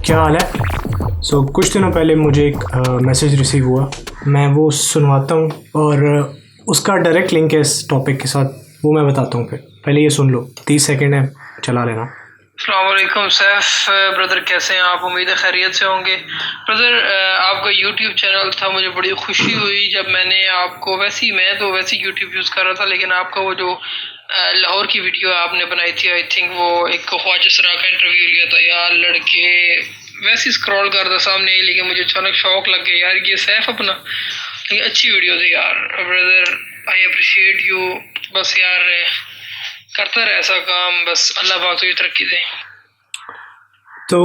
क्या हाल है? कुछ दिनों पहले मुझे एक मैसेज रिसीव हुआ, मैं वो सुनवाता हूँ और उसका डायरेक्ट लिंक है इस टॉपिक के साथ, वो मैं बताता हूँ। फिर पहले ये सुन लो, 30 सेकंड है, चला लेना। अस्सलाम वालेकुम सैफ ब्रदर, कैसे हैं आप? उम्मीद है खैरियत से होंगे। ब्रदर, आपका यूट्यूब चैनल था, मुझे बड़ी खुशी हुई जब मैंने आपको, मैं तो वैसे यूट्यूब यूज़ कर रहा था, लेकिन आपका वो जो लाहौर की वीडियो आपने बनाई थी, आई थिंक वो एक ख्वाजा सरा का इंटरव्यू लिया था यार, लड़के वैसे स्क्रॉल कर था सामने, लेकिन मुझे अचानक शौक लग गया यार, ये सैफ अपना, लेकिन अच्छी वीडियो थी यार ब्रदर, आई अप्रिशिएट यू। बस यार करता रहे ऐसा काम, बस अल्लाह पाक तुझे तरक्की दे। तो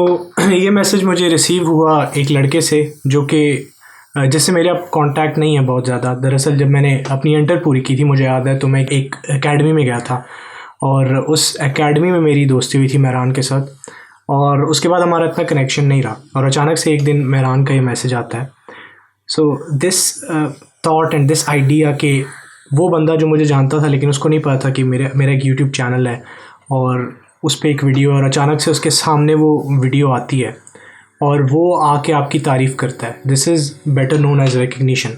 ये मैसेज मुझे रिसीव हुआ एक लड़के से जो कि जिससे मेरा कांटेक्ट नहीं है बहुत ज़्यादा। दरअसल जब मैंने अपनी इंटर पूरी की थी, मुझे याद है, तो मैं एक एकेडमी में गया था और उस एकेडमी में मेरी दोस्ती हुई थी मेहरान के साथ, और उसके बाद हमारा इतना कनेक्शन नहीं रहा, और अचानक से एक दिन मेहरान का ये मैसेज आता है। So this thought and this idea कि वो बंदा जो मुझे जानता था लेकिन उसको नहीं पता था कि मेरा एक यूट्यूब चैनल है और उस पर एक वीडियो, और अचानक से उसके सामने वो वीडियो आती है और वो आके आपकी तारीफ़ करता है। This is better known as recognition.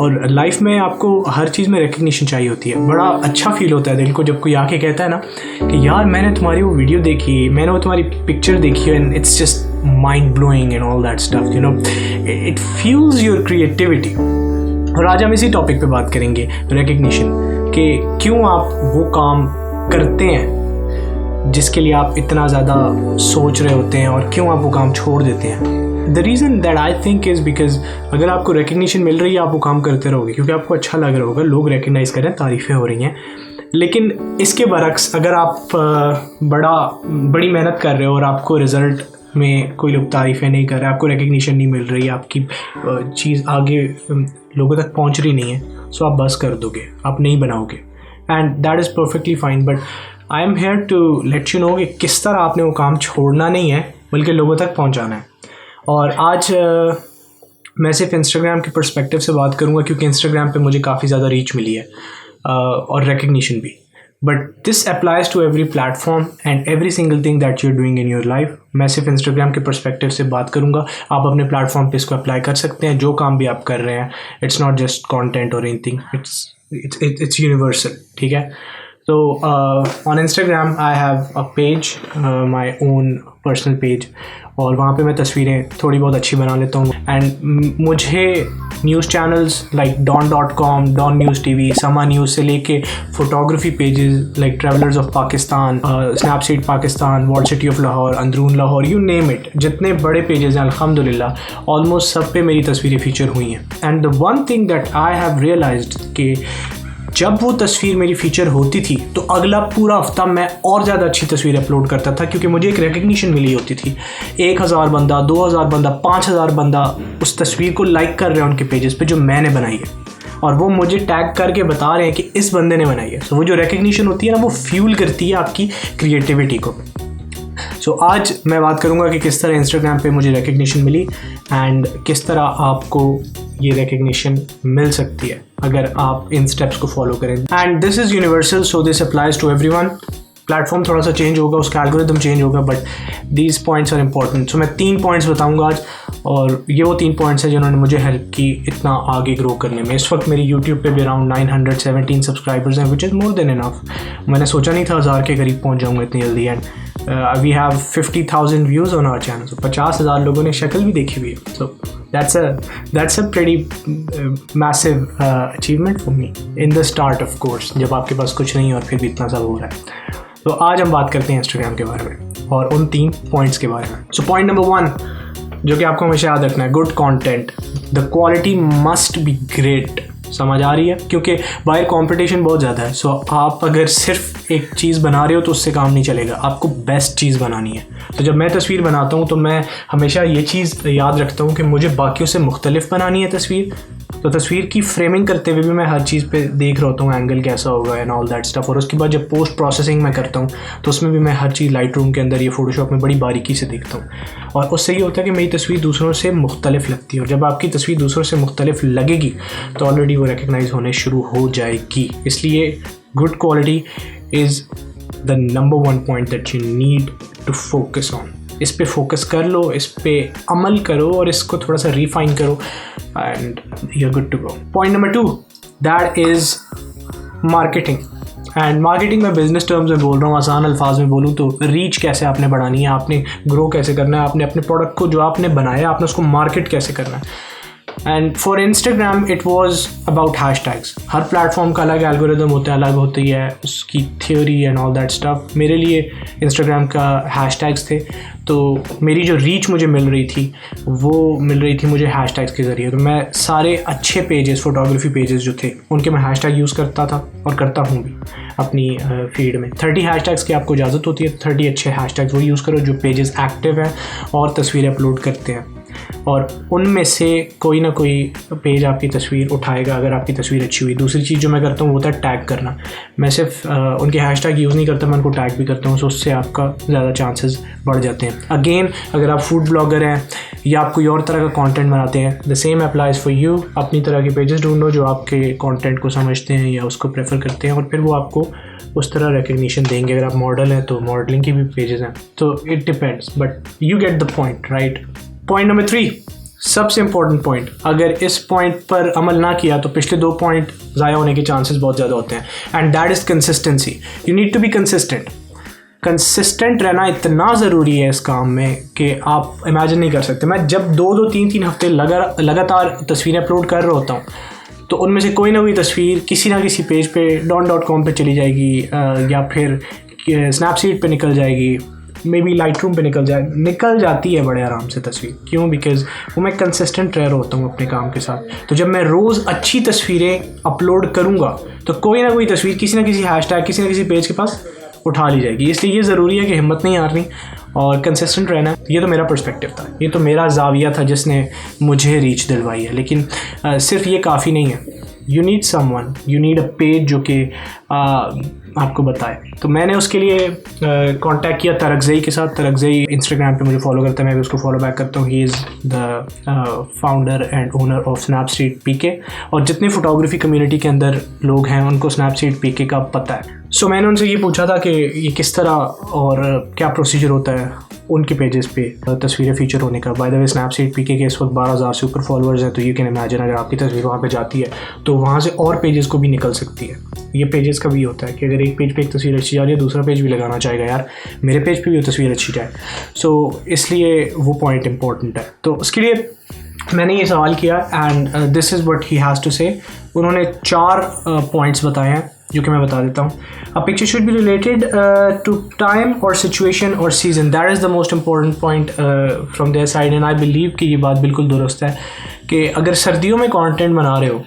और लाइफ में आपको हर चीज़ में रिकग्निशन चाहिए होती है। बड़ा अच्छा फील होता है दिल को जब कोई आके कहता है ना कि यार मैंने तुम्हारी वो वीडियो देखी, मैंने वो तुम्हारी पिक्चर देखी, and it's just mind blowing and all that stuff, you know, it fuels your creativity. और आज हम इसी टॉपिक पे बात करेंगे, रिकग्निशन, कि क्यों आप वो काम करते हैं जिसके लिए आप इतना ज़्यादा सोच रहे होते हैं, और क्यों आप वो काम छोड़ देते हैं। The reason that I think is because अगर आपको रिकग्निशन मिल रही है, आप वो काम करते रहोगे क्योंकि आपको अच्छा लग रहा होगा, लोग रिकग्नाइज़ कर रहे हैं, तारीफ़ें हो रही हैं। लेकिन इसके बरक्स अगर आप बड़ी मेहनत कर रहे हो और आपको रिज़ल्ट में कोई लोग तारीफ़ें नहीं कर रहे, आपको रिकग्निशन नहीं मिल रही, आपकी चीज़ आगे लोगों तक पहुंच रही नहीं है, सो आप बस कर दोगे, आप नहीं बनाओगे, and that is perfectly fine. But I am here to let you know कि किस तरह आपने वो काम छोड़ना नहीं है बल्कि लोगों तक पहुंचाना है। और आज मैं सिर्फ इंस्टाग्राम के पर्सपेक्टिव से बात करूंगा क्योंकि इंस्टाग्राम पे मुझे काफ़ी ज़्यादा रीच मिली है और रिकग्निशन भी। But this applies to every platform and every single thing that you are doing in your life. मैं सिर्फ इंस्टाग्राम के पर्सपेक्टिव से बात करूंगा, आप अपने प्लेटफॉर्म पे इसको अप्लाई कर सकते हैं, जो काम भी आप कर रहे हैं। इट्स नॉट जस्ट कॉन्टेंट और एनीथिंग, इट्स यूनिवर्सल, ठीक है। So on Instagram I have a page, my own personal page, और वहाँ पे मैं तस्वीरें थोड़ी बहुत अच्छी बना लेता हूँ। एंड मुझे news channels like don.com, Dawn news TV, Samaa news से लेके photography pages like travellers of Pakistan, Snapseed Pakistan, world city of Lahore, Androon Lahore, you name it, जितने बड़े पेजेस हैं अल्हम्दुलिल्लाह ऑलमोस्ट सब पे मेरी तस्वीरें फीचर हुई हैं। And the one thing that I have realised कि जब वो तस्वीर मेरी फीचर होती थी तो अगला पूरा हफ्ता मैं और ज़्यादा अच्छी तस्वीर अपलोड करता था, क्योंकि मुझे एक रिकग्निशन मिली होती थी। 1000 बंदा, 2000 बंदा, 5000 बंदा उस तस्वीर को लाइक कर रहे हैं उनके पेजेस पे जो मैंने बनाई है, और वो मुझे टैग करके बता रहे हैं कि इस बंदे ने बनाई है। सो वो जो रिकग्निशन होती है ना, वो फ्यूल करती है आपकी क्रिएटिविटी को। सो आज मैं बात करूँगा कि किस तरह इंस्टाग्राम पे मुझे रिकग्निशन मिली एंड किस तरह आपको ये रिकग्निशन मिल सकती है अगर आप इन स्टेप्स को फॉलो करें। And this is universal, so this applies to everyone. Platform थोड़ा सा चेंज होगा, उसका एल्गोरिथम चेंज होगा, but these points are important. So मैं 3 पॉइंट्स बताऊंगा आज, और ये वो 3 पॉइंट्स हैं जिन्होंने मुझे हेल्प की इतना आगे ग्रो करने में। इस वक्त मेरी यूट्यूब पे भी अराउंड 917 सब्सक्राइबर्स हैं, which is more than enough. मैंने सोचा नहीं था 1000 के करीब पहुंच जाऊंगा इतनी जल्दी। And we have 50,000 views on our channel, 50,000 लोगों ने शक्ल भी देखी हुई है। सो that's a pretty massive achievement for me in the start, of course, जब आपके पास कुछ नहीं और फिर भी इतना सब हो रहा है। तो आज हम बात करते हैं इंस्टाग्राम के बारे में और उन 3 पॉइंट्स के बारे में। सो पॉइंट नंबर 1 जो कि आपको हमेशा याद रखना है, good content. The quality must be great. समझ आ रही है? क्योंकि बाहर कंपटीशन बहुत ज़्यादा है। सो आप अगर सिर्फ एक चीज़ बना रहे हो तो उससे काम नहीं चलेगा, आपको बेस्ट चीज़ बनानी है। तो जब मैं तस्वीर बनाता हूँ तो मैं हमेशा ये चीज़ याद रखता हूँ कि मुझे बाकियों से मुख्तलिफ बनानी है तस्वीर। तो तस्वीर की फ्रेमिंग करते हुए भी मैं हर चीज़ पे देख रहा होता हूँ, एंगल कैसा होगा एंड ऑल दैट स्टफ। और उसके बाद जब पोस्ट प्रोसेसिंग मैं करता हूँ तो उसमें भी मैं हर चीज़ लाइट रूम के अंदर या फोटोशॉप में बड़ी बारीकी से देखता हूँ। और उससे ये होता है कि मेरी तस्वीर दूसरों से मुख्तलिफ लगती है। और जब आपकी तस्वीर दूसरों से मुख्तलिफ लगेगी तो ऑलरेडी वो रिकग्नाइज होने शुरू हो जाएगी। इसलिए good quality is the number 1 point that you need to focus on. इस पे फोकस कर लो, इस पे अमल करो और इसको थोड़ा सा रिफाइन करो and you are good to go. Point number 2 that is marketing. And marketing मैं बिजनेस टर्म्स में बोल रहा हूँ, आसान अल्फाज में बोलूँ तो रीच कैसे आपने बढ़ानी है, आपने ग्रो कैसे करना है, आपने अपने प्रोडक्ट को जो आपने बनाया आपने उसको मार्केट कैसे करना है। And for Instagram it was about hashtags. Her platform का अलग एल्गोरिदम होता है, अलग होती है उसकी theory and all that stuff. मेरे लिए इंस्टाग्राम का हैशटैग्स थे, तो मेरी जो रीच मुझे मिल रही थी वो मिल रही थी मुझे हैशटैग्स के ज़रिए। तो मैं सारे अच्छे पेजेस, फोटोग्राफी पेजेस जो थे उनके मैं हैशटैग यूज़ करता था और करता हूँ भी अपनी फीड में। 30 हैशटैग्स की आपको इजाज़त होती है, 30 अच्छे हैशटैग्स वो यूज़ करो जो पेजेस एक्टिव हैं और तस्वीरें अपलोड करते हैं। और उनमें से कोई ना कोई पेज आपकी तस्वीर उठाएगा अगर आपकी तस्वीर अच्छी हुई। दूसरी चीज़ जो मैं करता हूँ वो होता है टैग करना। मैं सिर्फ उनके हैशटैग यूज़ नहीं करता, मैं उनको टैग भी करता हूँ, तो उससे आपका ज़्यादा चांसेस बढ़ जाते हैं। अगेन अगर आप फूड ब्लॉगर हैं या आप कोई और तरह का कंटेंट बनाते हैं, the same applies for you. अपनी तरह के पेजेस ढूंढो जो आपके कंटेंट को समझते हैं या उसको प्रेफर करते हैं और फिर वो आपको उस तरह रिकग्निशन देंगे। अगर आप मॉडल हैं तो मॉडलिंग की भी पेजेस हैं, तो it depends, but you get the point, right. Point number 3 सबसे इम्पॉर्टेंट पॉइंट, अगर इस पॉइंट पर अमल ना किया तो पिछले 2 पॉइंट ज़ाया होने के चांसेस बहुत ज़्यादा होते हैं। And that is consistency. You need to be consistent. Consistent रहना इतना ज़रूरी है इस काम में कि आप इमेजिन नहीं कर सकते। मैं जब 2-2 3-3 हफ्ते लगातार तस्वीरें अपलोड कर रहा होता हूँ तो उनमें से कोई ना कोई तस्वीर किसी ना किसी पेज पे .com पे चली जाएगी या फिर स्नैपसीड पे निकल जाएगी, मे बी लाइट रूम पे निकल जाती है बड़े आराम से तस्वीर। क्यों? बिकॉज वो मैं कंसिस्टेंट रह रहा होता हूँ अपने काम के साथ। तो जब मैं रोज़ अच्छी तस्वीरें अपलोड करूँगा तो कोई ना कोई तस्वीर किसी ना किसी हैशटैग किसी ना किसी पेज के पास उठा ली जाएगी। इसलिए ये ज़रूरी है कि हिम्मत नहीं हारनी और कंसिस्टेंट रहना है। ये तो मेरा पर्सपेक्टिव था, ये तो मेरा ज़ाविया था जिसने मुझे रीच दिलवाई है। लेकिन सिर्फ ये काफ़ी नहीं है। You need someone, you need a page जो कि आपको बताए। तो मैंने उसके लिए कांटेक्ट किया तरकज़ई के साथ। तरकज़ई इंस्टाग्राम पे मुझे फॉलो करता है, मैं भी उसको फॉलो बैक करता हूँ। He is the founder and owner of Snapseed PK. और जितने फोटोग्राफी कम्युनिटी के अंदर लोग हैं उनको स्नैपसीड पीके का पता है। सो मैंने उनसे ये पूछा था कि ये किस तरह और क्या प्रोसीजर होता है उनके पेजेस पे तस्वीरें फीचर होने का। बाय द वे स्नैपसीड पीके के इस वक्त 12,000 से ऊपर फॉलोअर्स हैं, तो यू कैन इमेजिन अगर आपकी तस्वीर वहाँ पे जाती है तो वहाँ से और पेजेस को भी निकल सकती है। ये पेजेस का भी होता है कि अगर एक पेज पे एक तस्वीर अच्छी जा रही है दूसरा पेज भी लगाना चाहेगा यार मेरे पेज पे भी वो तस्वीर अच्छी जाए। सो इसलिए वो पॉइंट इंपॉर्टेंट है। तो उसके लिए मैंने ये सवाल किया and this is what he has to say. उन्होंने 4 पॉइंट्स बताए हैं जो कि मैं बता देता हूँ। A picture should be related to time और सिचुएशन और season. That is the most important point from their side and I believe कि ये बात बिल्कुल दुरुस्त है कि अगर सर्दियों में कंटेंट बना रहे हो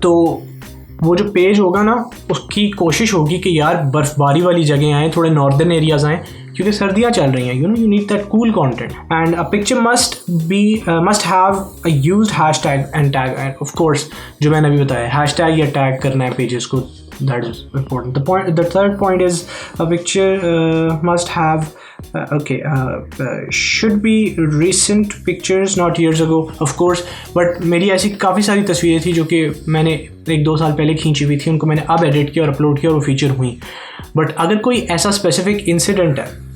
तो वो जो पेज होगा ना उसकी कोशिश होगी कि यार बर्फ़बारी वाली जगह आएँ, थोड़े नॉर्दर्न एरियाज़ आएँ क्योंकि सर्दियाँ चल रही हैं। You need that cool content and a picture must have a used hashtag and tag. End of course जो मैंने अभी बताया हैशटैग या टैग करना है पेजेस को, that is important. The third point is a picture must have should be recent pictures not years ago of course, but मेरी ऐसी काफ़ी सारी तस्वीरें थी जो कि मैंने 1-2 साल पहले खींची हुई थी, उनको मैंने अब एडिट किया और अपलोड किया और वो फीचर हुई। बट अगर कोई ऐसा स्पेसिफिक इंसिडेंट है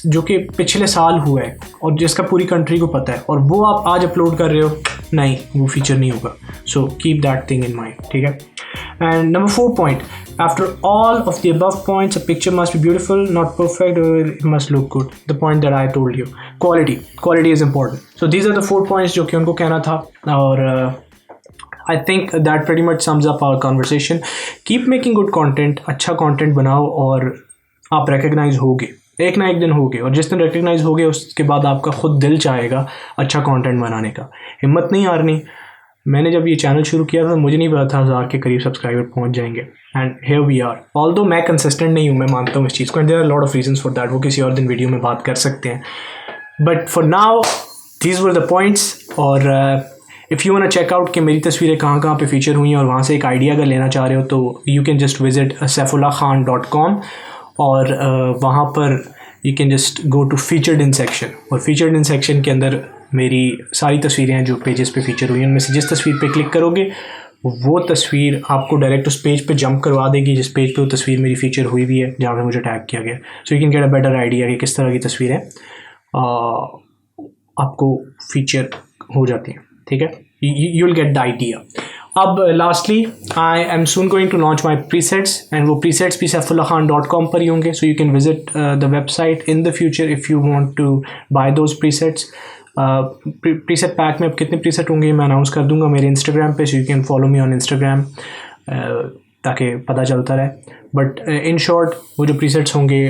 जो कि पिछले साल हुआ है और जिसका पूरी कंट्री को पता है और वो आप आज अपलोड कर रहे हो, नहीं वो फीचर नहीं होगा। So keep that thing in mind, ठीक है। And number 4 point, after all of the above points, a picture must be beautiful, not perfect, or it must look good. The point that I told you, quality is important. So these are the 4 points जो कि उनको कहना था और I think that pretty much sums up our conversation. Keep making good content, अच्छा content बनाओ और आप recognize होगे, एक ना एक दिन होगे। और जिस दिन recognize होगे उसके बाद आपका खुद दिल चाहेगा अच्छा content बनाने का। हिम्मत नहीं हारनी, मैंने जब ये चैनल शुरू किया था मुझे नहीं पता था 1000 के करीब सब्सक्राइबर पहुंच जाएंगे, and here we are. Although मैं कंसिस्टेंट नहीं हूँ, मैं मानता हूँ इस चीज़ को, and there are lot of reasons for that, वो किसी और दिन वीडियो में बात कर सकते हैं। But for now these were the points. और if you want to check out कि मेरी तस्वीरें कहाँ पे फीचर हुई हैं और वहाँ से एक आइडिया अगर लेना चाह रहे हो तो you can just visit saifullahkhan.com, और वहाँ पर you can just go to featured in section, और फीचर्ड इन सेक्शन के अंदर मेरी सारी तस्वीरें हैं जो पेजेस पे फीचर हुई हैं। उनमें से जिस तस्वीर पे क्लिक करोगे वो तस्वीर आपको डायरेक्ट उस पेज पे जंप करवा देगी जिस पेज पे वो तस्वीर मेरी फीचर हुई भी है, जहाँ पे मुझे टैग किया गया। सो you can get a better idea कि किस तरह की तस्वीरें आपको फीचर हो जाती हैं, ठीक है। You will get the idea. अब lastly I am soon going to launch my presets, and वो प्रीसेट्स भी saifullahkhan.com पर ही होंगे। So you can visit the website in the future if you want to buy those presets. Preset pack में अब कितने preset होंगे मैं अनाउंस कर दूंगा मेरे इंस्टाग्राम पे, सो you can follow me on Instagram ताकि पता चलता रहे। बट इन शॉर्ट वो जो प्रीसेट्स होंगे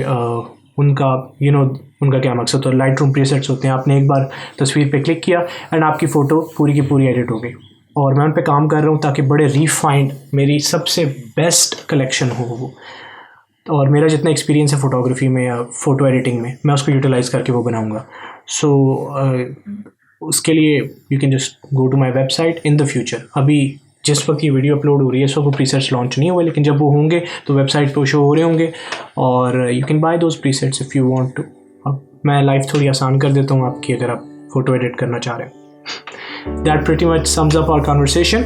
उनका उनका क्या मकसद है, लाइट रूम प्रीसेट्स होते हैं। आपने एक बार तस्वीर पे क्लिक किया एंड आपकी फ़ोटो पूरी की पूरी एडिट हो गई, और मैं उन पे काम कर रहा हूँ ताकि बड़े रिफाइंड मेरी सबसे बेस्ट कलेक्शन हो वो, और मेरा जितना एक्सपीरियंस है फ़ोटोग्राफी में या फ़ोटो एडिटिंग में मैं उसको यूटिलाइज़ करके वो बनाऊँगा। सो उसके लिए you can just go to my website in the future. अभी जिस वक्त ये वीडियो अपलोड हो रही है इस वक्त वो प्रीसेट्स लॉन्च नहीं हुए, लेकिन जब वो होंगे तो वेबसाइट पे शो हो रहे होंगे, और you can buy those presets if you want to. अब मैं लाइफ थोड़ी आसान कर देता हूँ आपकी अगर आप फ़ोटो एडिट करना चाह रहे हैं। That pretty much sums up our conversation.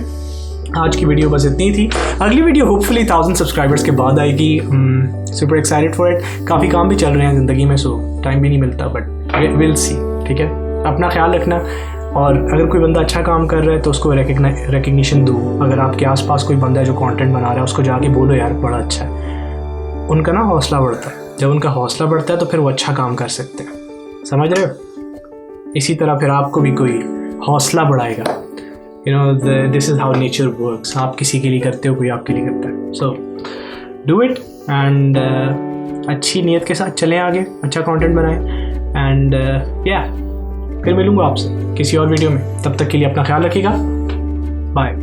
आज की वीडियो बस इतनी थी। अगली वीडियो होपफुली 1000 सब्सक्राइबर्स के बाद आएगी। Super excited for it. काफ़ी काम भी चल रहे हैं ज़िंदगी में, सो टाइम भी नहीं मिलता, बट विल सी, ठीक है। अपना ख्याल रखना, और अगर कोई बंदा अच्छा काम कर रहा है तो उसको रिकग्निशन दो। अगर आपके आसपास कोई बंदा है जो कंटेंट बना रहा है उसको जाके बोलो यार बड़ा अच्छा है। उनका ना हौसला बढ़ता है, जब उनका हौसला बढ़ता है तो फिर वो अच्छा काम कर सकते हैं, समझ रहे हो। इसी तरह फिर आपको भी कोई हौसला बढ़ाएगा। This is how nature works. आप किसी के लिए करते हो, कोई आपके लिए करता है। सो डू इट, एंड अच्छी नीयत के साथ चलें आगे, अच्छा कंटेंट बनाएं, एंड फिर मिलूँगा आपसे किसी और वीडियो में। तब तक के लिए अपना ख्याल रखिएगा। बाय।